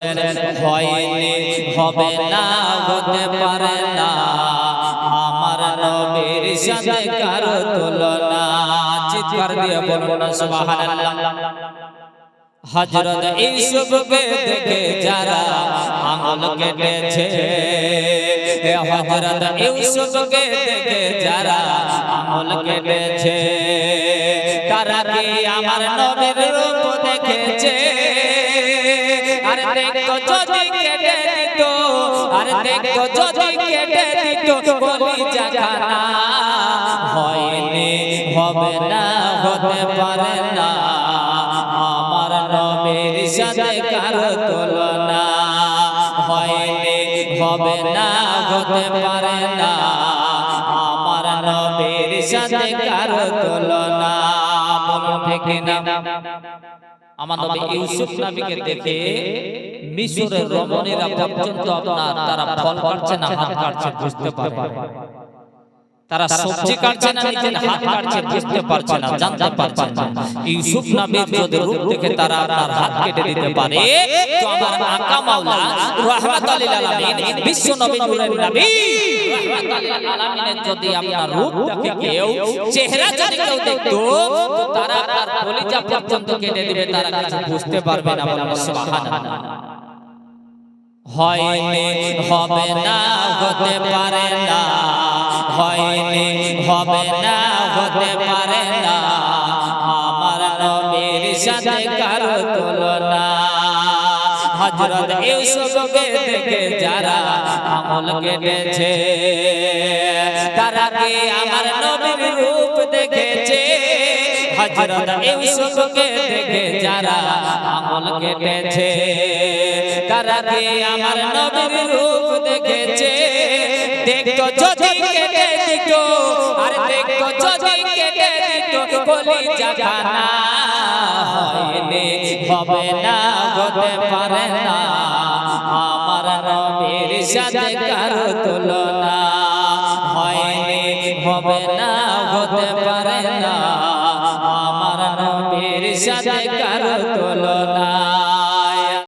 হয়নি হবে না হতে পারে না আমার নবীর সাথে কারো তুলনা। চিৎকার দিয়ে বলুন না সুবহানাল্লাহ। হযরত ইউসুফকে দেখে যারা আঙুল কেটেছে, হযরত ইউসুফকে দেখে যারা আঙুল কেটেছে, তারা কি আমার নবীর রূপ দেখেছে? আর দেখো যদি কেটে দিত, আর দেখো যদি কেটে দিত কলিজা খানা। হয়নি হবে না হতে পারে না আমার নবীর সাথে কারো তুলনা। হয়নি হবে না হতে পারে না আমার নবীর সাথে কারো তুলনা। বলুন ঠিক না? আমার নবী ইউসুফ নবীকে দেখে মিশরের রমণীরা পর্যন্ত আপনার তারা ফল কাটছে না হাত কাটছে বুঝতে পারে, তারা সবজি কাটছে না নিজের হাত কাটছে বুঝতে পারছে না, জানতে পারছে না। ইউসুফ নবীর যদি রূপ দেখে তারা আপনার হাত কেটে দিতে পারে, তো আমার আকা মাওলা রাহমাতুল লিল আলামিন বিশ্ব নবী নূরের নবী রাহমাতুল লিল আলামিনের যদি আপনার রূপ দেখে কেউ, চেহারা যদি কেউ দেখতো, তো তারা আপনার কলিজা পর্যন্ত কেটে দিবে, তারা কিছু বুঝতে পারবে না। বলেন সুবহানাল্লাহ। হয়নি হবে না হতে পারে না, হয়নি হবে না হতে পারে না আমার নবীর সাথে কারো তুলনা। হযরত ইউসুফকে দেখে যারা আঙুল কেটেছে, তারা কি আমার নবীর রূপ দেখেছে? হযরত ইউসুফকে দেখে যারা আঙুল কেটেছে, তারা কি আমার নবীর রূপ দেখেছে? দেখো যদি কেটে দিত, আর দেখো যদি কেটে দিত কলিজা খানা। হয়নি হবে না হতে পারে না আমার নবীর সাথে কারো তুলনা। হয়নি হবে না হতে পারে না আমার নবীর সাথে কারো তুলনা।